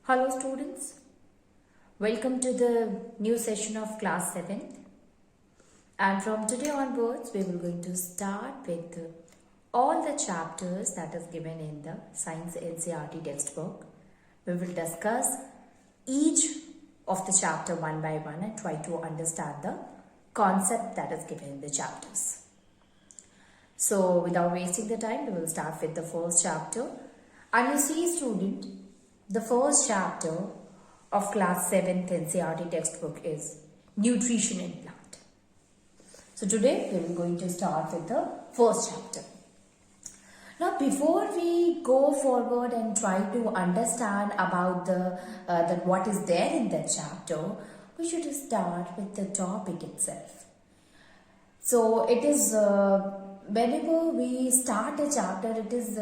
Hello students, welcome to the new session of class 7th, and from today onwards we will going to start with all the chapters that is given in the Science NCERT textbook. We will discuss each of the chapter one by one and try to understand the concept that is given in the chapters. So without wasting the time, we will start with the first chapter. And you see student, the first chapter of class 7th NCERT textbook is Nutrition in Plant. So today we are going to start with the first chapter. Now before we go forward and try to understand about that what is there in that chapter, we should start with the topic itself. So it is whenever we start a chapter, it is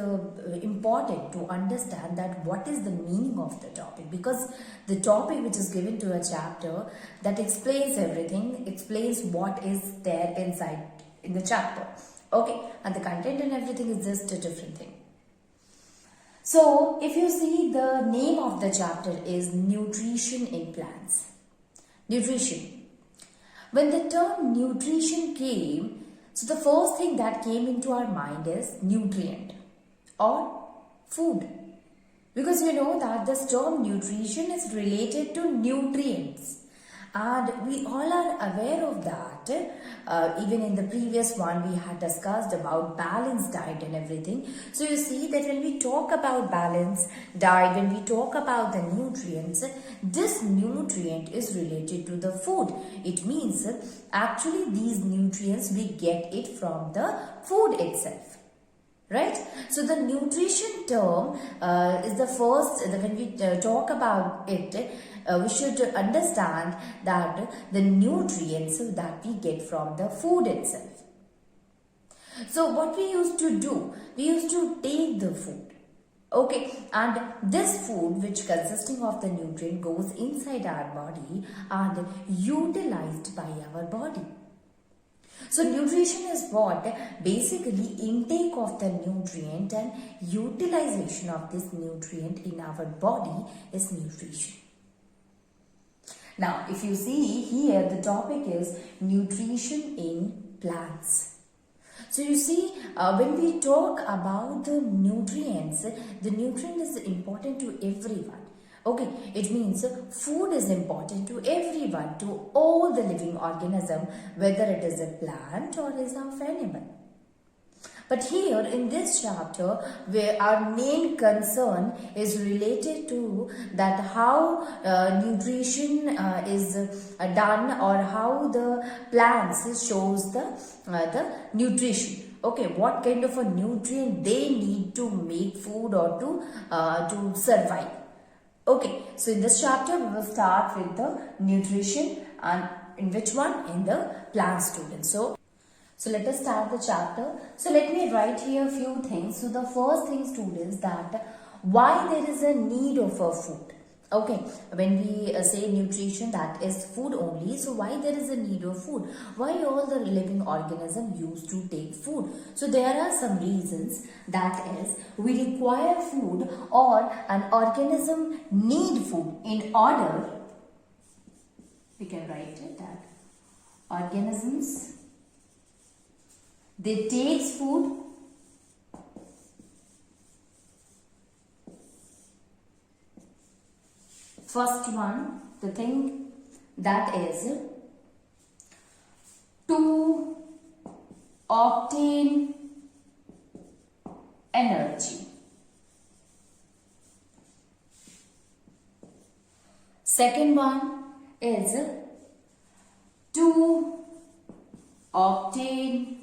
important to understand that what is the meaning of the topic, because the topic which is given to a chapter that explains everything, explains what is there inside in the chapter. Okay, and the content and everything is just a different thing. So if you see, the name of the chapter is Nutrition in Plants. Nutrition. When the term nutrition came, so the first thing that came into our mind is nutrient or food. Because you know that this term nutrition is related to nutrients. And we all are aware of that. Even in the previous one, we had discussed about balanced diet and everything. So you see that when we talk about balanced diet, when we talk about the nutrients, this nutrient is related to the food. It means actually these nutrients, we get it from the food itself. Right? So the nutrition term is the first, when we talk about it, we should understand that the nutrients that we get from the food itself. So what we used to do, we used to take the food. Okay, and this food which consisting of the nutrient goes inside our body and utilized by our body. So nutrition is what? Basically intake of the nutrient and utilization of this nutrient in our body is nutrition. Now if you see here, the topic is nutrition in plants. So you see, when we talk about the nutrients, the nutrient is important to everyone. Okay, it means food is important to everyone, to all the living organism, whether it is a plant or is of animal. But here in this chapter, where our main concern is related to that how nutrition is done, or how the plants shows the nutrition. Okay, what kind of a nutrient they need to make food or to survive. Okay, so in this chapter we will start with the nutrition, and in which one? In the plant student. So let us start the chapter. So let me write here a few things. So the first thing, students, that why there is a need of a food. Okay, when we say nutrition, that is food only. So why there is a need of food? Why all the living organism used to take food? So there are some reasons, that is, we require food, or an organism need food in order, we can write it that organisms, they takes food first one, the thing that is to obtain energy. Second one is to obtain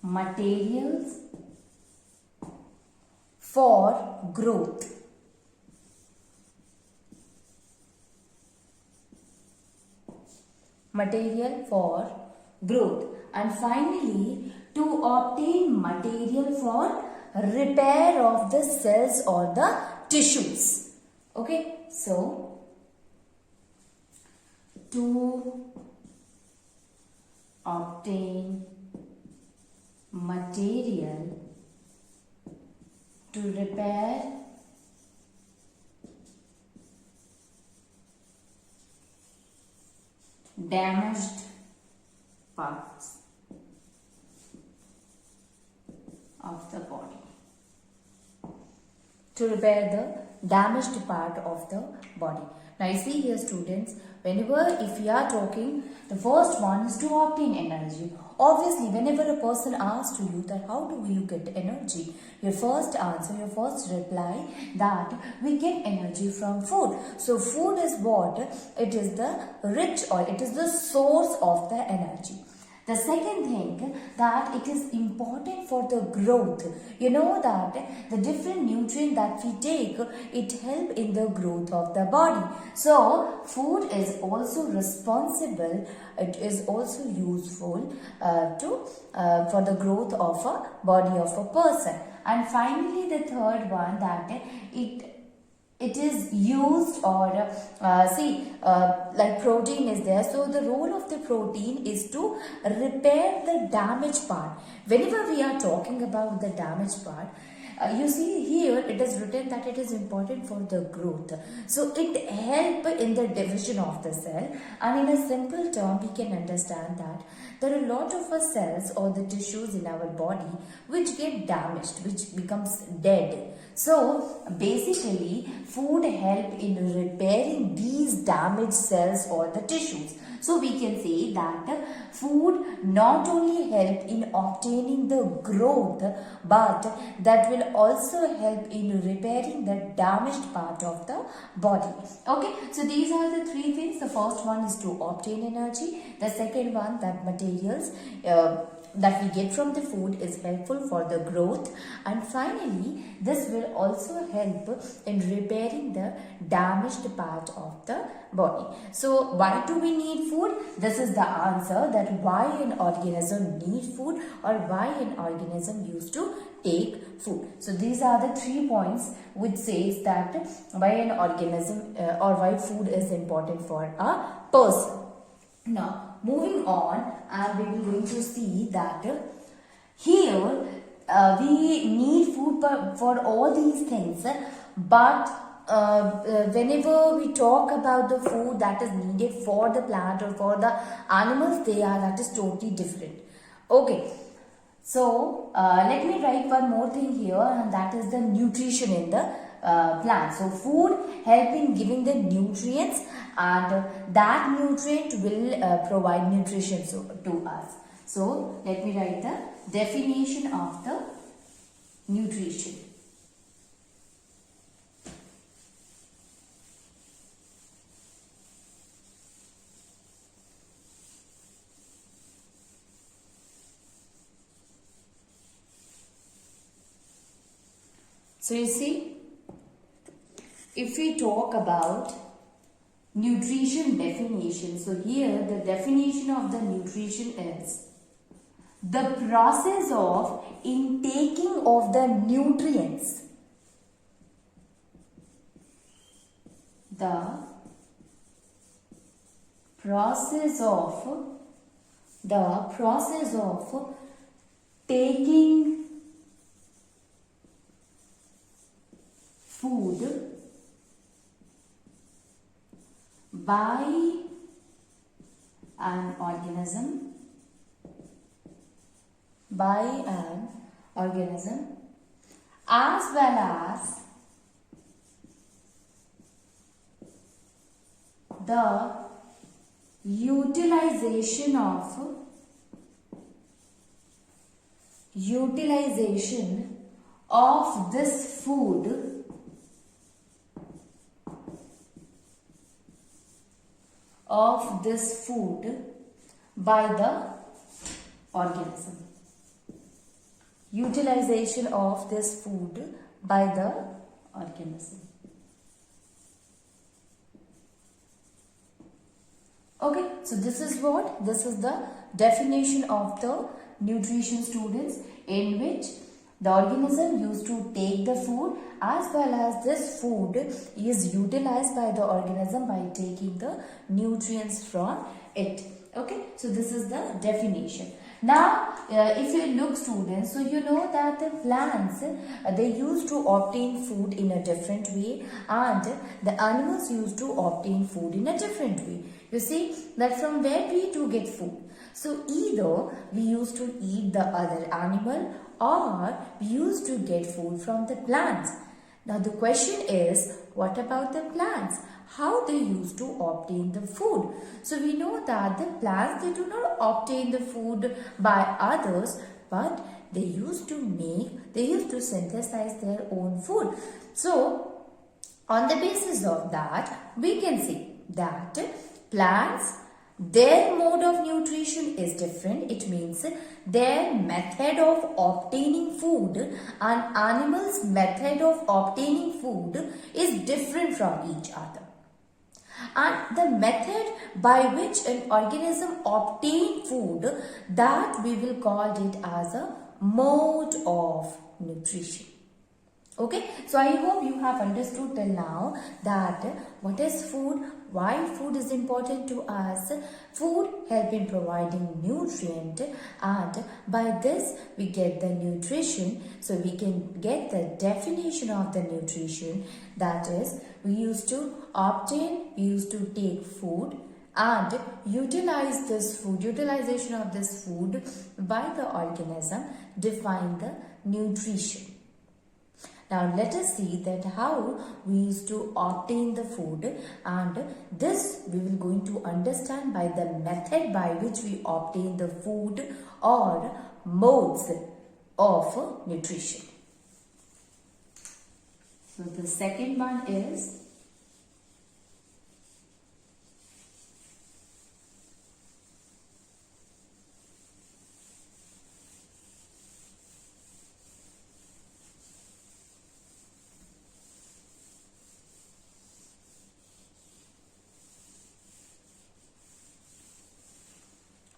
materials for growth. Material for growth. And finally, to obtain material for repair of the cells or the tissues. Okay, so to obtain material to repair damaged parts of the body. To repair the damaged part of the body. Now you see here students, if we are talking, the first one is to obtain energy. Obviously, whenever a person asks to you that how do we get energy, your first answer, your first reply that we get energy from food. So food is what? It is the rich oil, it is the source of the energy. The second thing that it is important for the growth. You know that the different nutrient that we take, it help in the growth of the body. So food is also responsible, it is also useful for the growth of a body of a person. And finally the third one, that it is used, or like protein is there. So the role of the protein is to repair the damaged part. Whenever we are talking about the damaged part, you see here it is written that it is important for the growth. So it help in the division of the cell, and in a simple term we can understand that there are a lot of cells or the tissues in our body which get damaged, which becomes dead. So basically food help in repairing these damaged cells or the tissues. So we can say that food not only help in obtaining the growth, but that will also help in repairing the damaged part of the body. Okay, so these are the three things. The first one is to obtain energy. The second one, that materials that we get from the food is helpful for the growth, and finally this will also help in repairing the damaged part of the body. So why do we need food? This is the answer, that why an organism need food, or why an organism used to take food. So these are the 3 points which says that why an organism or why food is important for a person. Now moving on, and we will going to see that here we need food for all these things, but whenever we talk about the food that is needed for the plant or for the animals, that is totally different. Okay, so let me write one more thing here, and that is the nutrition in the plant. So food help in giving the nutrients, and that nutrient will provide nutrition to us. So let me write the definition of the nutrition. So you see, if we talk about nutrition definition, so here the definition of the nutrition is the process of intaking of the nutrients. The process of taking food by an organism, as well as the utilization of this food by the organism. Utilization of this food by the organism. Okay, so this is the definition of the nutrition, students, in which the organism used to take the food, as well as this food is utilized by the organism by taking the nutrients from it. Okay, so this is the definition. Now, if you look students, so you know that the plants, they used to obtain food in a different way, and the animals used to obtain food in a different way. You see that from where we do get food. So either we used to eat the other animal, or we used to get food from the plants. Now the question is, what about the plants? How they used to obtain the food? So we know that the plants, they do not obtain the food by others, but they used to synthesize their own food. So on the basis of that, we can say that plants, their mode of nutrition is different. It means their method of obtaining food and animals' method of obtaining food is different from each other. And the method by which an organism obtains food, that we will call it as a mode of nutrition. Okay, so I hope you have understood till now that what is food, why food is important to us. Food help in providing nutrient, and by this we get the nutrition. So we can get the definition of the nutrition, that is, we used to take food and utilize this food, utilization of this food by the organism, define the nutrition. Now let us see that how we used to obtain the food, and this we will going to understand by the method by which we obtain the food or modes of nutrition. So the second one is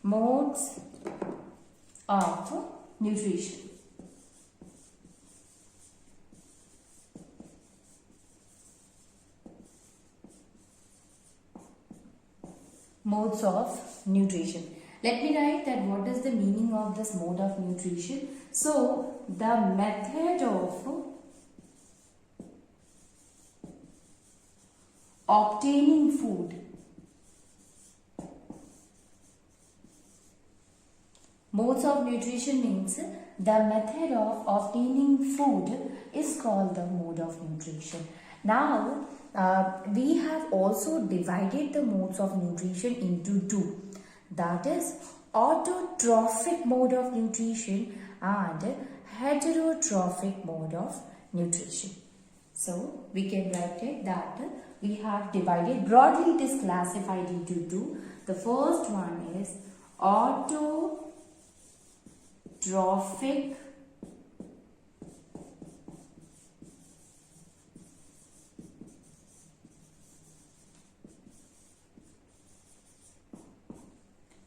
modes of nutrition. Modes of nutrition. Let me write that what is the meaning of this mode of nutrition. So, the method of obtaining food. Modes of nutrition means the method of obtaining food is called the mode of nutrition. Now, we have also divided the modes of nutrition into two. That is autotrophic mode of nutrition and heterotrophic mode of nutrition. So, we can write it that we have divided, broadly it is classified into two. The first one is autotrophic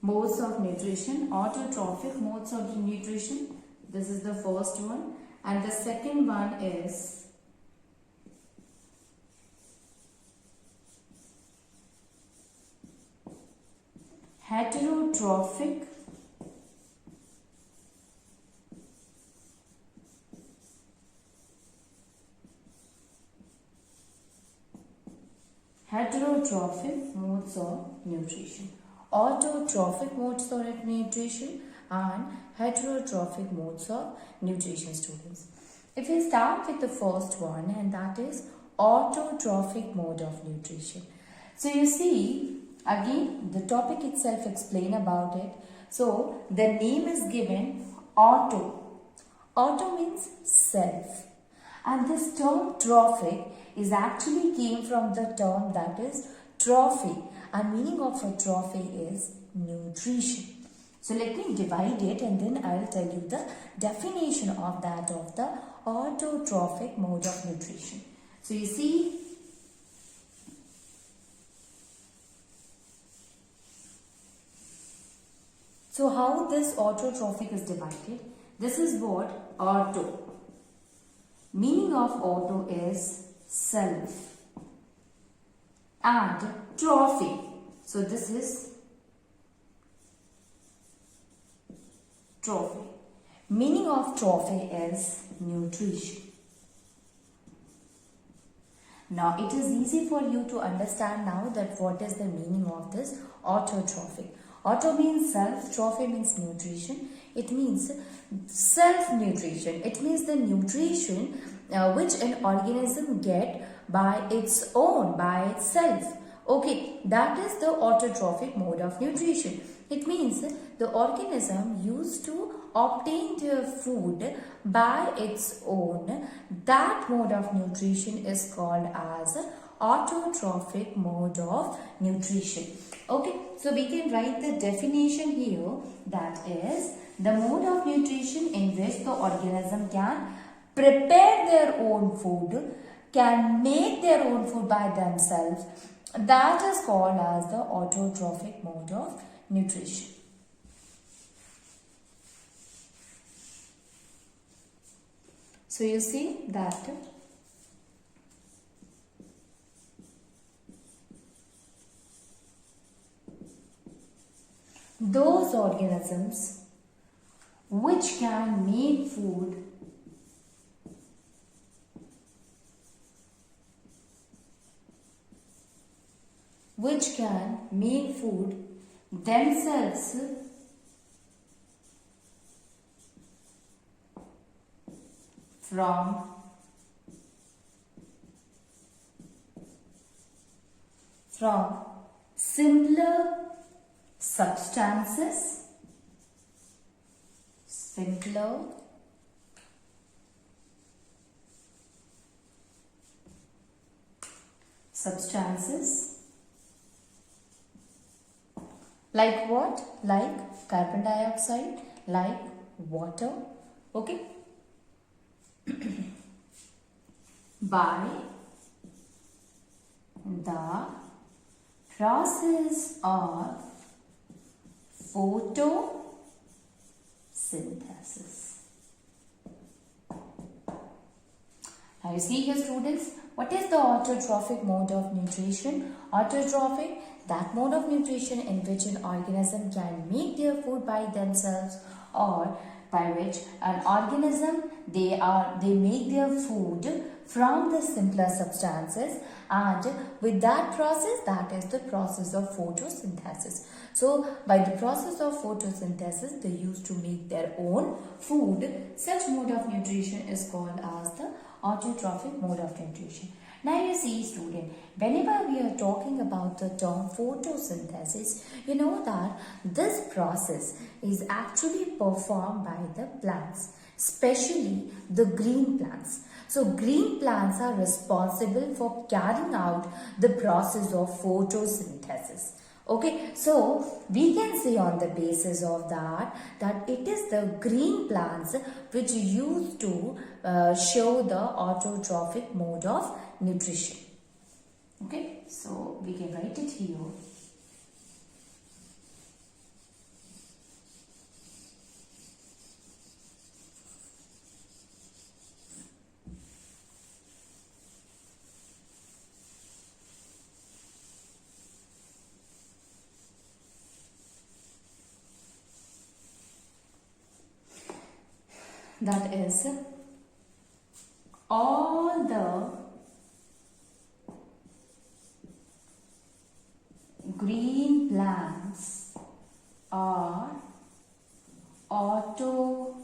modes of nutrition, autotrophic modes of nutrition. This is the first one, and the second one is heterotrophic modes of nutrition. Autotrophic modes of nutrition and heterotrophic modes of nutrition, students. If we start with the first one, and that is autotrophic mode of nutrition. So you see, again the topic itself explain about it. So the name is given auto. Auto means self, and this term trophic is actually came from the term that is trophy, and meaning of a trophy is nutrition. So let me divide it and then I will tell you the definition of that of the autotrophic mode of nutrition. So you see, so how this autotrophic is divided? This is what auto. Meaning of auto is self, and trophy. So this is Trophy. Meaning of trophy is nutrition. Now it is easy for you to understand now that what is the meaning of this autotrophic. Auto means self, trophy means nutrition. It means self-nutrition. It means the nutrition which an organism get by its own, by itself. Okay, that is the autotrophic mode of nutrition. It means the organism used to obtain their food by its own. That mode of nutrition is called as autotrophic mode of nutrition. Okay, so we can write the definition here, that is the mode of nutrition in which the organism can prepare their own food, can make their own food by themselves. That is called as the autotrophic mode of nutrition. So you see that those organisms which can make food themselves from simpler substances, like what? Like carbon dioxide, like water. Okay. By the process of photosynthesis. Now you see here, students, what is the autotrophic mode of nutrition? Autotrophic, that mode of nutrition in which an organism can make their food by themselves, or by which an organism they make their food from the simpler substances, and with that process, that is the process of photosynthesis. So by the process of photosynthesis, they used to make their own food. Such mode of nutrition is called as the autotrophic mode of nutrition. Now you see, student, whenever we are talking about the term photosynthesis, you know that this process is actually performed by the plants, especially the green plants. So green plants are responsible for carrying out the process of photosynthesis. Okay, so we can say on the basis of that it is the green plants which used to show the autotrophic mode of nutrition. Okay, so we can write it here. That is, all the green plants are autotrophs.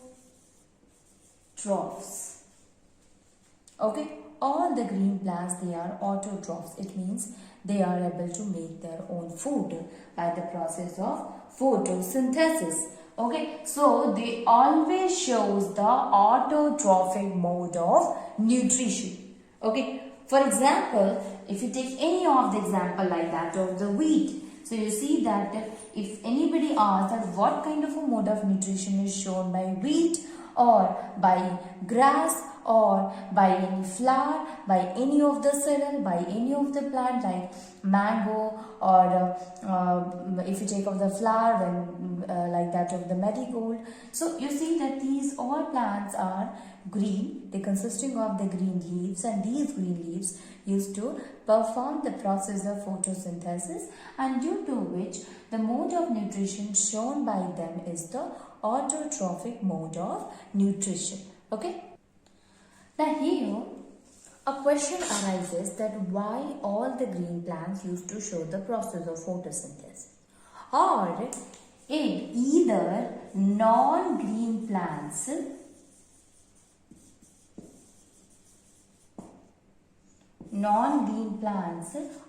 Okay, all the green plants, they are autotrophs. It means they are able to make their own food by the process of photosynthesis. Okay, so they always shows the autotrophic mode of nutrition. Okay, for example, if you take any of the example like that of the wheat, so you see that if anybody asks that what kind of a mode of nutrition is shown by wheat or by grass or by any flower, by any of the cereal, by any of the plant like mango, or if you take of the flower, then like that of the marigold. So you see that these all plants are green, they consisting of the green leaves, and these green leaves used to perform the process of photosynthesis, and due to which the mode of nutrition shown by them is the autotrophic mode of nutrition. Okay. Now here a question arises that why all the green plants used to show the process of photosynthesis, or in either non-green plants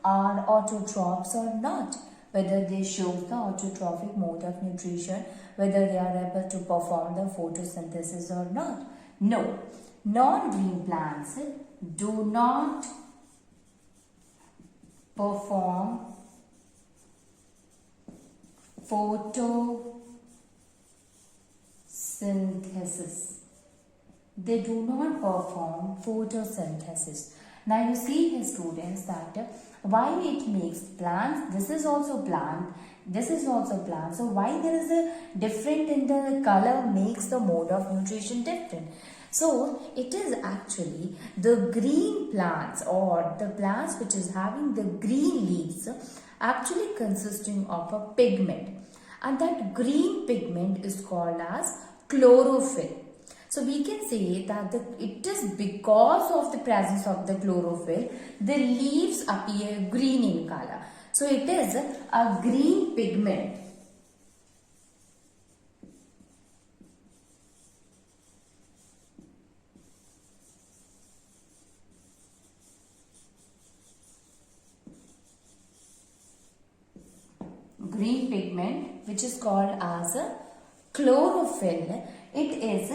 are autotrophs or not, whether they show the autotrophic mode of nutrition, whether they are able to perform the photosynthesis or not. No, non-green plants do not perform photosynthesis. They do not perform photosynthesis. Now you see here students that why it makes plants, this is also plant, this is also plant. So why there is a different in the color makes the mode of nutrition different. So it is actually the green plants or the plants which is having the green leaves actually consisting of a pigment, and that green pigment is called as chlorophyll. So we can say that it is because of the presence of the chlorophyll, the leaves appear green in color. So it is a green pigment. Green pigment which is called as a chlorophyll. It is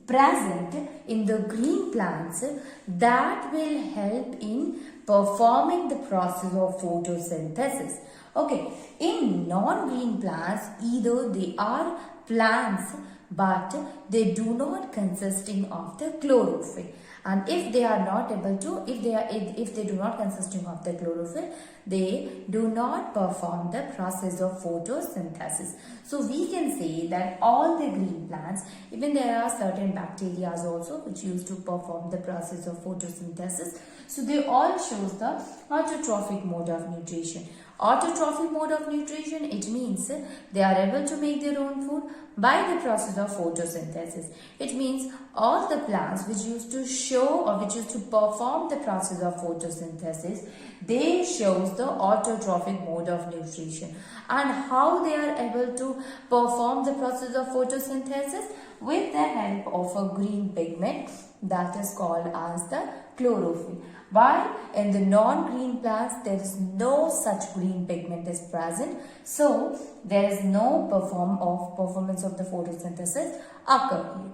present in the green plants that will help in performing the process of photosynthesis. Okay, in non-green plants, either they are plants but they do not consisting of the chlorophyll, and if they are not able to, if they do not consisting of the chlorophyll, they do not perform the process of photosynthesis. So we can say that all the green plants, even there are certain bacteria also which used to perform the process of photosynthesis, so they all shows the autotrophic mode of nutrition. Autotrophic mode of nutrition, it means they are able to make their own food by the process of photosynthesis. It means all the plants which used to show or which used to perform the process of photosynthesis, they shows the autotrophic mode of nutrition. And how they are able to perform the process of photosynthesis? With the help of a green pigment that is called as the chlorophyll. While in the non-green plants there is no such green pigment is present, so there is no performance of the photosynthesis occur here.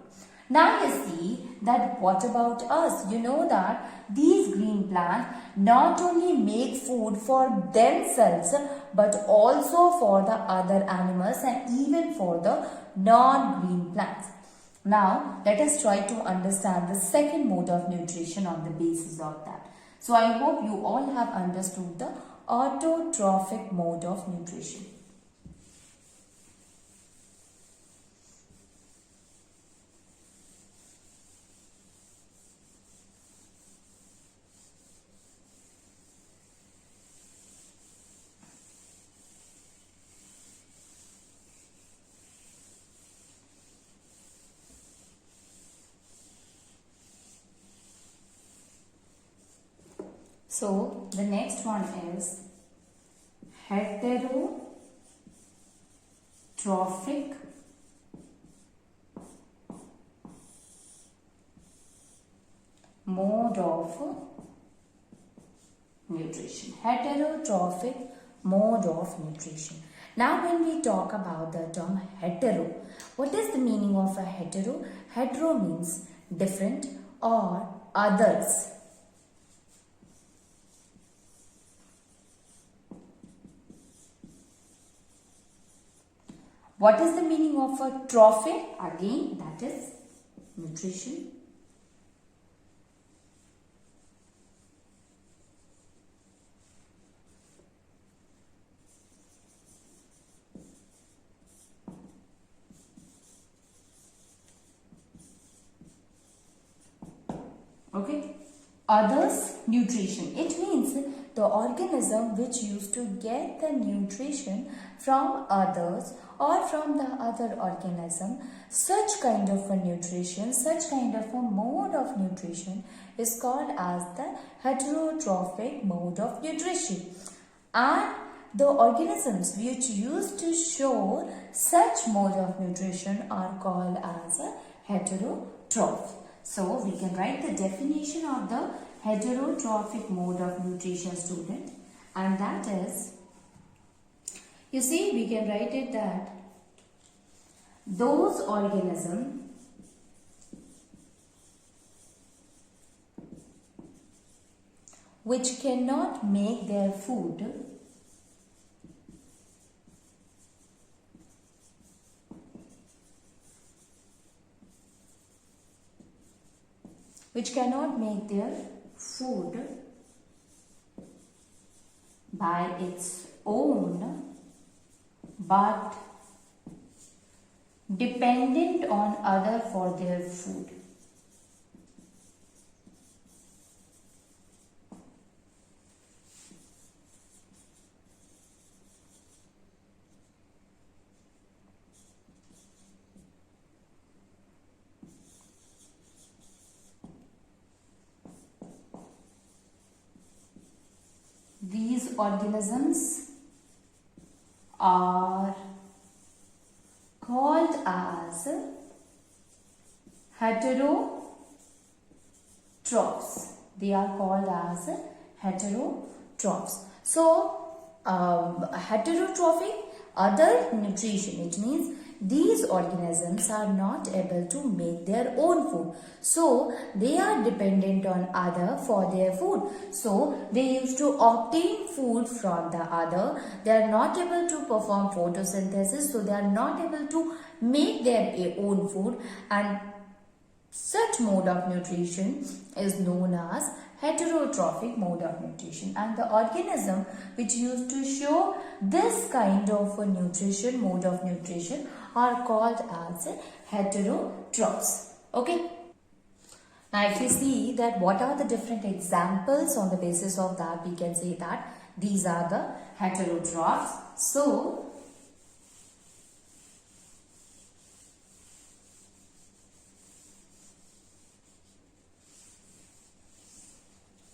Now you see that what about us? You know that these green plants not only make food for themselves but also for the other animals and even for the non-green plants. Now let us try to understand the second mode of nutrition on the basis of that. So I hope you all have understood the autotrophic mode of nutrition. So the next one is heterotrophic mode of nutrition. Heterotrophic mode of nutrition. Now when we talk about the term hetero, what is the meaning of a hetero? Hetero means different or others. What is the meaning of a trophy? Again, that is nutrition. Okay. others nutrition. It means the organism which used to get the nutrition from others or from the other organism. Such kind of a nutrition, such kind of a mode of nutrition is called as the heterotrophic mode of nutrition. And the organisms which used to show such mode of nutrition are called as a heterotroph. So we can write the definition of the heterotrophic mode of nutrition, student, and that is, you see, we can write it that those organisms which cannot make their food by its own but dependent on other for their food. These organisms are called as heterotrophs. They are called as heterotrophs. So, heterotrophic, other nutrition, it means these organisms are not able to make their own food. So, they are dependent on other for their food. So, they used to obtain food from the other. They are not able to perform photosynthesis. So, they are not able to make their own food. And such mode of nutrition is known as heterotrophic mode of nutrition, and the organism which used to show this kind of a nutrition, mode of nutrition, are called as heterotrophs. Okay. Now if you see that what are the different examples, on the basis of that we can say that these are the heterotrophs. So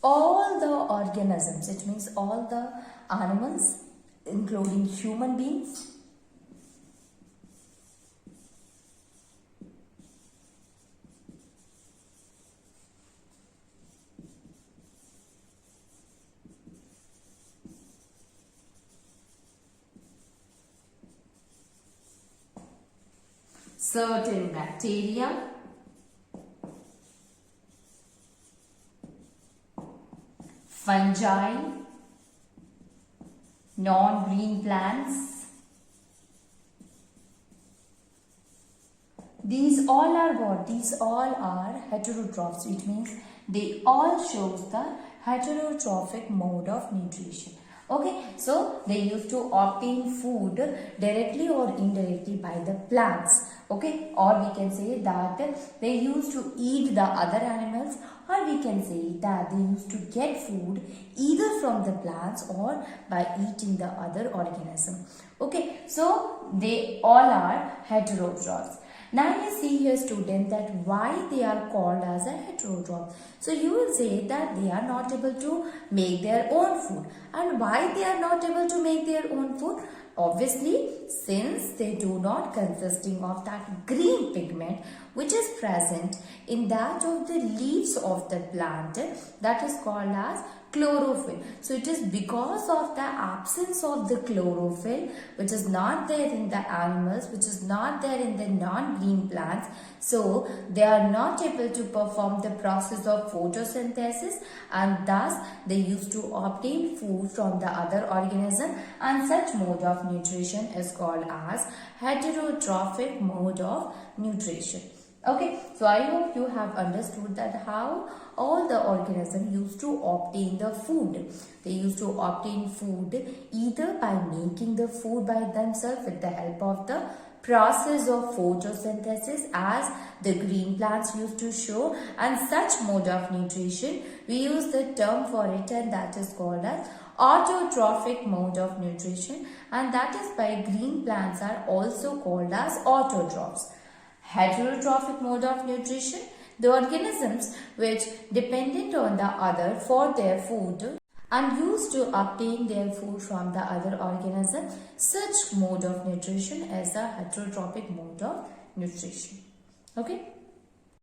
all the organisms, it means all the animals including human beings, certain bacteria, fungi, non-green plants. These all are what? These all are heterotrophs, which means they all shows the heterotrophic mode of nutrition. Okay, so they used to obtain food directly or indirectly by the plants. Okay, or we can say that they used to eat the other animals, or we can say that they used to get food either from the plants or by eating the other organism. Okay, so they all are heterotrophs. Now you see here, student, that why they are called as a heterotroph. So you will say that they are not able to make their own food. And why they are not able to make their own food? Obviously, since they do not consisting of that green pigment which is present in that of the leaves of the plant, that is called as chlorophyll. So it is because of the absence of the chlorophyll which is not there in the animals, which is not there in the non-green plants. So they are not able to perform the process of photosynthesis, and thus they used to obtain food from the other organism, and such mode of nutrition is called as heterotrophic mode of nutrition. Okay, so I hope you have understood that how all the organisms used to obtain the food. They used to obtain food either by making the food by themselves with the help of the process of photosynthesis as the green plants used to show, and such mode of nutrition we use the term for it, and that is called as autotrophic mode of nutrition, and that is why green plants are also called as autotrophs. Heterotrophic mode of nutrition, the organisms which dependent on the other for their food and used to obtain their food from the other organism. Such mode of nutrition is a heterotrophic mode of nutrition. Okay.